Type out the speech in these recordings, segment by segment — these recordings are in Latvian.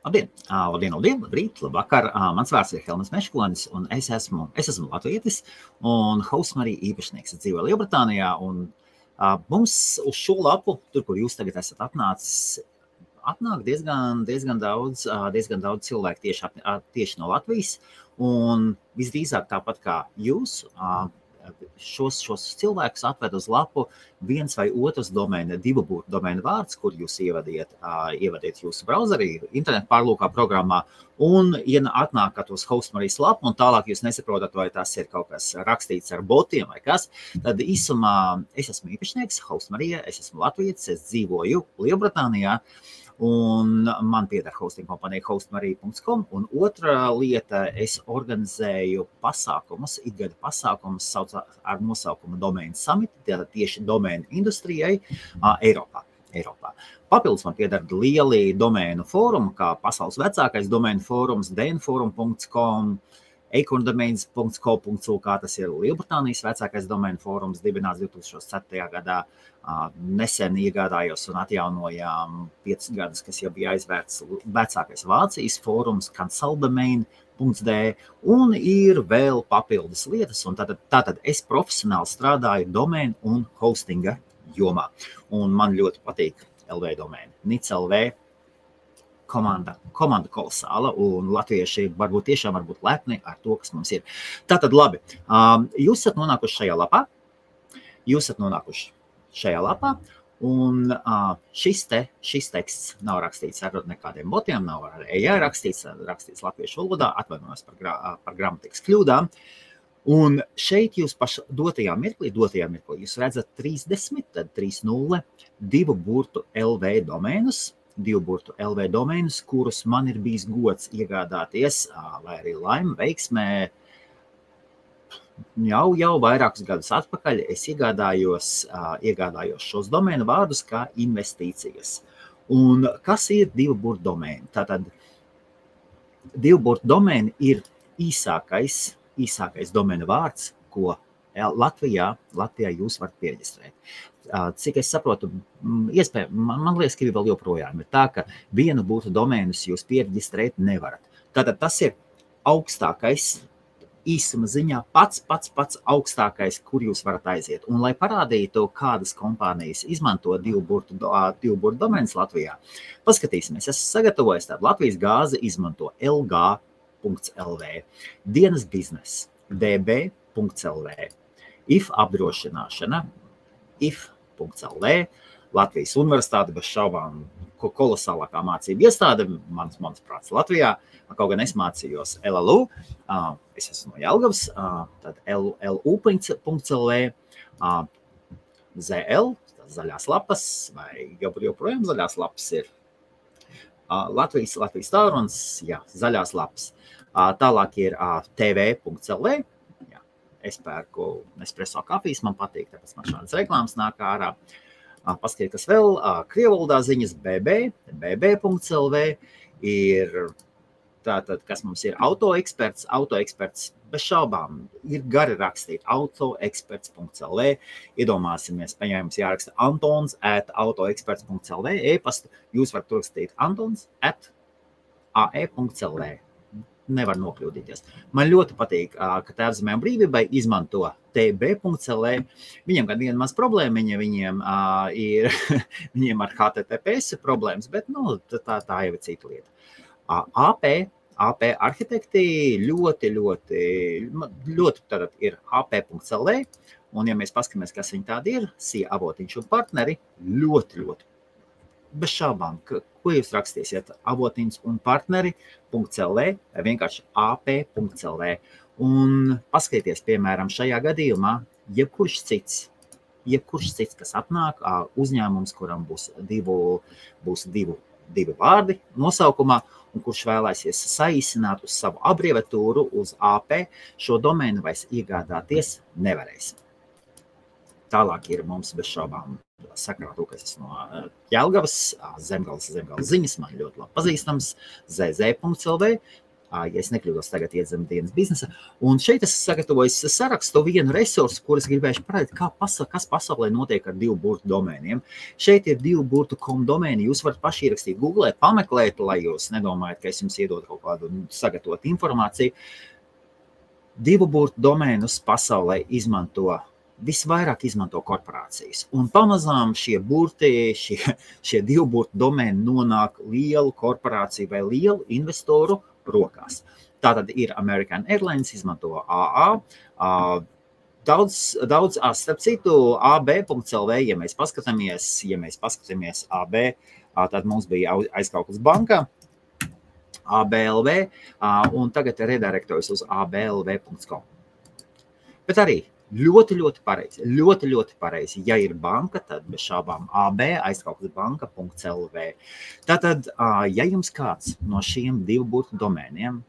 Labdien, labrīt, labvakar. Mans vārds ir Helmas Meškonis, un es esmu latvietis un Hostmarija īpašnieks. Es dzīvoju Lielbritānijā, un mums uz šo lapu, tur, kur jūs tagad esat atnācis, atnāk diezgan daudz cilvēku tieši no Latvijas, un visdrīzāk tāpat kā jūs, šos cilvēkus atved uz lapu viens vai otrs domēna, divu burtu domēna vārds, kur jūs ievadiet jūsu browserī, internetu pārlūkā programmā, un atnākat uz Hostmarijas lapu, un tālāk jūs nesaprotat, vai tas ir kaut kas rakstīts ar botiem vai kas. Tad īsumā es esmu īpašnieks Hostmarija, es esmu latvietis, es dzīvoju Lielbritānijā, un man pieder hosting kompanija hostmarija.com, un otra lieta, es organizēju pasākumus, ikgada pasākumus ar nosaukumu Domain Summit, tātad tieši domēnu industrijai Eiropā. Papildus man pieder lieli domēnu fórumi, kā pasaules vecākais domēnu fórums, dnforum.com, acorndomains.co.uk, tas ir Lielbritānijas vecākais domēnu fórums, dibināts 2004. gadā. Nesen iegādājos un atjaunojām 5 gadus, kas jau bija aizvērts vecākais Vācijas fórums, consultdomain.de, un ir vēl papildus lietas, un tātad es profesionāli strādāju domēnu un hostinga jomā. Un man ļoti patīk LV domēni. NIC.LV komanda kolosāla, un latvieši varbūt tiešām būt lepni ar to, kas mums ir. Tātad labi, jūs esat nonākuši šajā lapā, un šis teksts nav rakstīts ar nekādiem botiem, nav ar AI rakstīts latviešu valodā, atvainojos par gramatikas kļūdām. Un šeit jūs dotajā mirklī jūs redzat 30, tad 30, divu burtu LV domēnus, kurus man ir bijis gods iegādāties, vai arī laime veiksmē. Jau vairākus gadus atpakaļ es iegādājos šos domēnu vārdus kā investīcijas. Un kas ir divu burtu domēni? Tātad divu burtu domēni ir īsākais domēnu vārds, ko Latvijā jūs varat pieregistrēt. Cik es saprotu, man liekas, ka vēl joprojām ir tā, ka vienu burtu domēnus jūs pieregistrēt nevarat. Tātad tas ir augstākais, īsuma ziņā pats augstākais, kur jūs varat aiziet. Un, lai parādītu, kādas kompānijas izmanto divu burtu domēnus Latvijā, paskatīsimies, es sagatavojos tādu Latvijas gāzi izmanto LG.LV, dienas biznes, DB.LV, IF apdrošināšana, IF.LV, Latvijas universitāte bez šaubām kolosālākā mācība iestāde, mans prāts Latvijā, kaut gan es mācījos LLU, es esmu no Jelgavas, tad LU.LV, ZL, zaļās lapas, vai joprojām zaļās lapas ir. Latvijas tālrunis, jā, zaļās lapas. Tālāk ir TV.LV, jā, es pērku Nespresso kafijas, man patīk, tāpēc man šādas reklāmas nāk ārā. Paskatīt, kas vēl, krievvalodā ziņas BB.LV ir tātad, kas mums ir autoeksperts bez šaubām ir gari rakstīt autoeksperts.lv, iedomāsimies, jums jāraksta antons@autoeksperts.lv, e-pastu, jūs varat rakstīt antons@ae.lv. Nevar nokļūdīties. Man ļoti patīk, ka Tēvzemē un brīvībai izmanto tb.lv. Viņiem gan viena maz problēma, viņiem ar HTTPS problēmas, bet tā jau ir cita lieta. AP arhitekti ļoti tātad ir AP.lv, un ja mēs paskatāmies, kas viņi tādi ir, SIA avotiņš un partneri, ļoti bez šaubām, ko jūs rakstīsiet avotiņš un partneri.lv vai vienkārši AP.lv. Un paskatieties, piemēram, šajā gadījumā, jebkurš cits, kas atnāk, uzņēmums, kuram būs divi vārdi nosaukumā, un kurš vēlēsies saīsināt uz savu abreviatūru uz AP, šo domēnu vairs iegādāties nevarēs. Tālāk ir mums bez šaubām sakarā to, ka es esmu no Jelgavas, Zemgales ziņas, man ļoti labi pazīstams, ZZ.LV, ja es nekļūdos tagad iedzem dienas biznesa. Un šeit es sagatavoju sarakstu vienu resursu, kur es gribēšu parādīt, kas pasaulē notiek ar divu burtu domēniem. Šeit ir divu burtu .com domēni, jūs varat paši ierakstīt Google, pameklēt, lai jūs nedomājat, ka es jums iedodu kaut kādu sagatavot informāciju. Divu burtu domēnus pasaulē visvairāk izmanto korporācijas. Un pamazām šie divu burtu domēni nonāk lielu korporāciju vai lielu investoru rokās. Tātad ir American Airlines, izmanto AA, daudz starp citu, AB.lv, ja mēs paskatāmies AB, tad mums bija aizkauklis banka, ABLV, un tagad redirektojas uz ablv.com. Bet arī ļoti pareizi. Ja ir banka, tad bez šābām AB aizkauklis banka.lv. Tātad, ja jums kāds no šiem divu burtu domēniem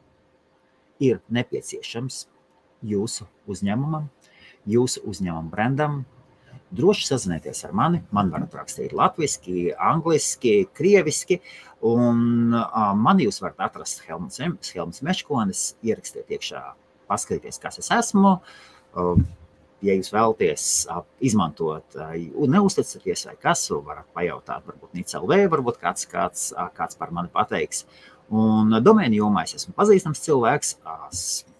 ir nepieciešams jūsu uzņēmumam, jūsu uzņēmuma brandam, droši sazinieties ar mani. Man varat rakstīt latviski, angliski, krieviski, un mani jūs varat atrast Helmuts Meškonis, ierakstiet iekšā, paskatīties, kas es esmu. Ja jūs vēlaties izmantot, neuzticaties vai kas, varat pajautāt, varbūt NIC.lv, varbūt kāds par mani pateiks. Un domēnu jomā es esmu pazīstams cilvēks,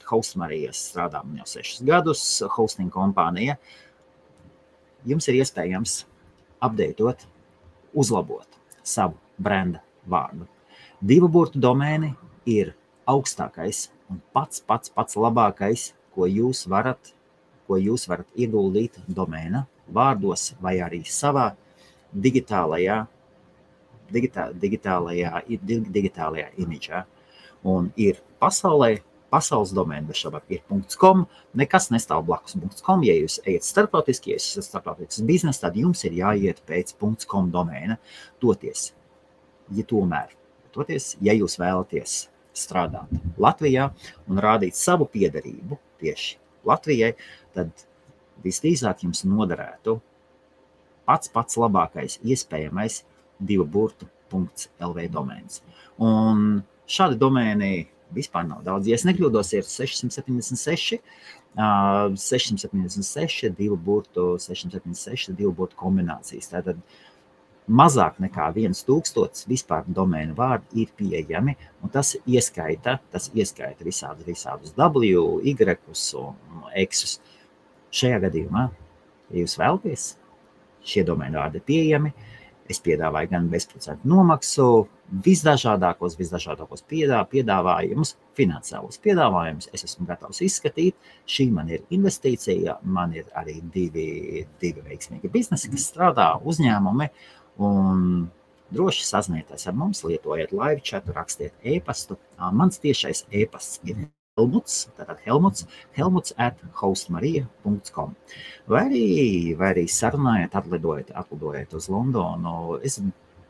Hostmarija strādā jau 6 gadus, hosting kompānija. Jums ir iespējams updateot, uzlabot savu brenda vārdu. Divu burtu domēni ir augstākais un pats labākais, ko jūs varat ieguldīt domēna vārdos vai arī savā digitālajā imidžā. Un ir pasaules domēna, bez šaubām ir .com, nekas nestāv blakus .com. Ja jūs ejat starptautiski, ja jūs esat starptautisks biznes, tad jums ir jāiet pēc .com domēna. Ja jūs vēlaties strādāt Latvijā un rādīt savu piederību tieši Latvijai, tad visdrīzāk jums noderētu pats labākais iespējamais divu burtu .lv domēns. Un šādi domēni vispār nav daudz. Ja es nekļūdos, ir 676 divu burtu kombinācijas. Tātad mazāk nekā 1000 vispār domēnu vārdi ir pieejami, un tas ieskaita visādus W, Y un X. Šajā gadījumā, ja jūs vēlaties, šie domēnu vārdi ir pieejami, es piedāvāju gan bezprocentu nomaksu, visdažādākos piedāvājumus, finansiālos piedāvājumus. Es esmu gatavs izskatīt. Šī man ir investīcija, man ir arī divi veiksmīgi biznesi, kas strādā uzņēmumi, un droši sazinieties ar mums, lietojiet live chatu, rakstiet e-pastu. Mans tiešais e-pasts ir helmuts@hostmarija.com. Vai arī sarunājiet, atlidojiet uz Londonu. Es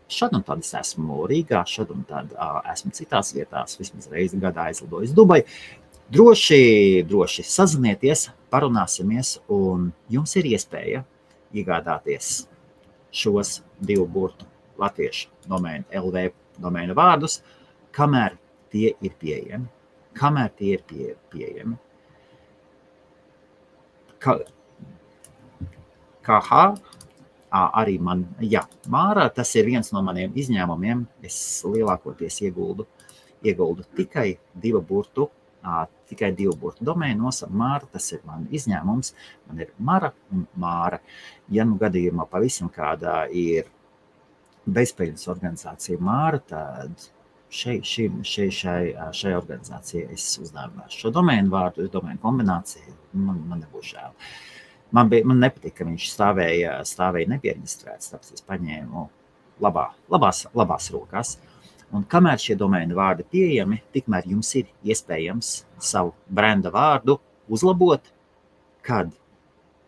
šad un tad esmu Rīgā, šad un tad esmu citās vietās, vismaz reizi gadā aizlidoju uz Dubaju. Droši sazinieties, parunāsimies, un jums ir iespēja iegādāties šos divu burtu latviešu domēnu LV domēnu vārdus, kamēr tie ir pieejami. Arī man, Māra, tas ir viens no maniem izņēmumiem. Es lielākoties ieguldu tikai divu burtu domēnos. Māra, tas ir man izņēmums. Man ir Mara un Māra. Ja nu gadījumā pavisam kādā ir bezpeļņas organizācija Māra, tad šai organizācijai es uzdāvināšu šo domēnu vārdu, domēnu kombināciju. Man nebūs žēl. Man nepatika, ka viņš stāvēja nepiereģistrēts, tāpēc es paņēmu labās rokās. Un kamēr šie domēnu vārdi pieejami, tikmēr jums ir iespējams savu brenda vārdu uzlabot, kad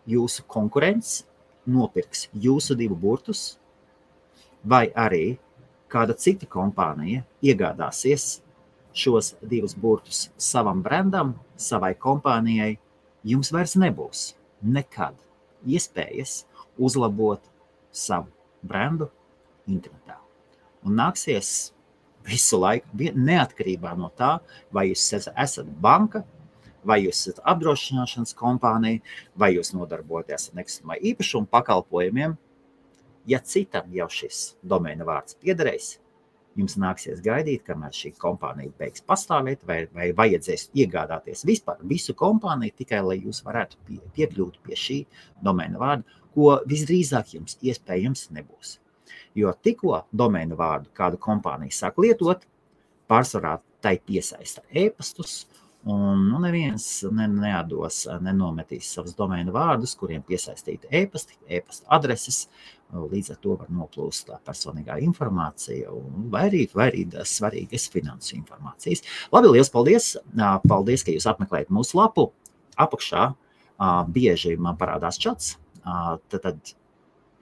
jūsu konkurents nopirks jūsu divu burtus, vai arī kāda cita kompānija iegādāsies šos divus burtus savam brendam, savai kompānijai, jums vairs nebūs nekad iespējas uzlabot savu brendu internetā. Un nāksies visu laiku, neatkarībā no tā, vai jūs esat banka, vai jūs esat apdrošināšanas kompānija, vai jūs nodarbojaties ar nekustamā īpašuma pakalpojumiem. Ja citam jau šis domēna vārds piederēs, jums nāksies gaidīt, kamēr šī kompānija beigs pastāvēt, vai vajadzēs iegādāties vispār visu kompāniju, tikai lai jūs varētu piekļūt pie šī domēna vārda, ko visdrīzāk jums iespējams nebūs. Jo tikko domēna vārdu kādu kompāniju sāk lietot, pārsvarā tai piesaista e-pastus, un neviens neatdos, nenometīs savus domēna vārdus, kuriem piesaistīta e-pasta adreses, līdz ar to var noplūst tā personīgā informācija, vai arī svarīgas finansu informācijas. Labi, liels paldies! Paldies, ka jūs apmeklējat mūsu lapu. Apakšā bieži man parādās čats, tad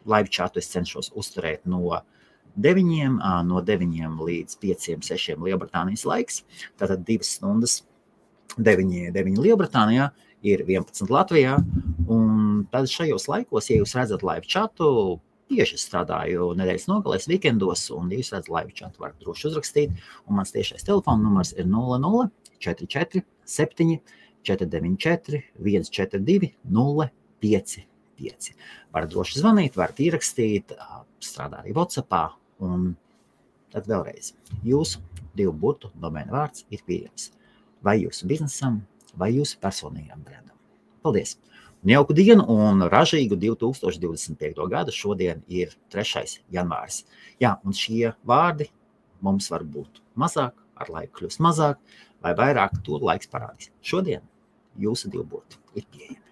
live chatu es cenšos uzturēt no 9 līdz 5-6 Lielbritānijas laiks, tātad 2 stundas 9 Lielbritānijā, ir 11 Latvijā, un tad šajos laikos, ja jūs redzat live chatu, bieži strādāju nedēļas nogalēs, weekendos, un ja jūs redzat live chatu, varat droši uzrakstīt, un mans tiešais telefona numurs ir 00 44 7 494 142 055. Varat droši zvanīt, varat ierakstīt, strādā arī WhatsAppā, un tad vēlreiz jūsu 2 burtu domēna vārds ir pieejams. Vai jūsu biznesam, vai jūsu personīgām brandam. Paldies! Jauku dienu un ražīgu 2025. gadu. Šodien ir 3. janvāris. Jā, un šie vārdi mums var būt mazāk, ar laiku kļūst mazāk, vai vairāk, to laiks parādīs. Šodien jūsu 2 burti ir pieejami.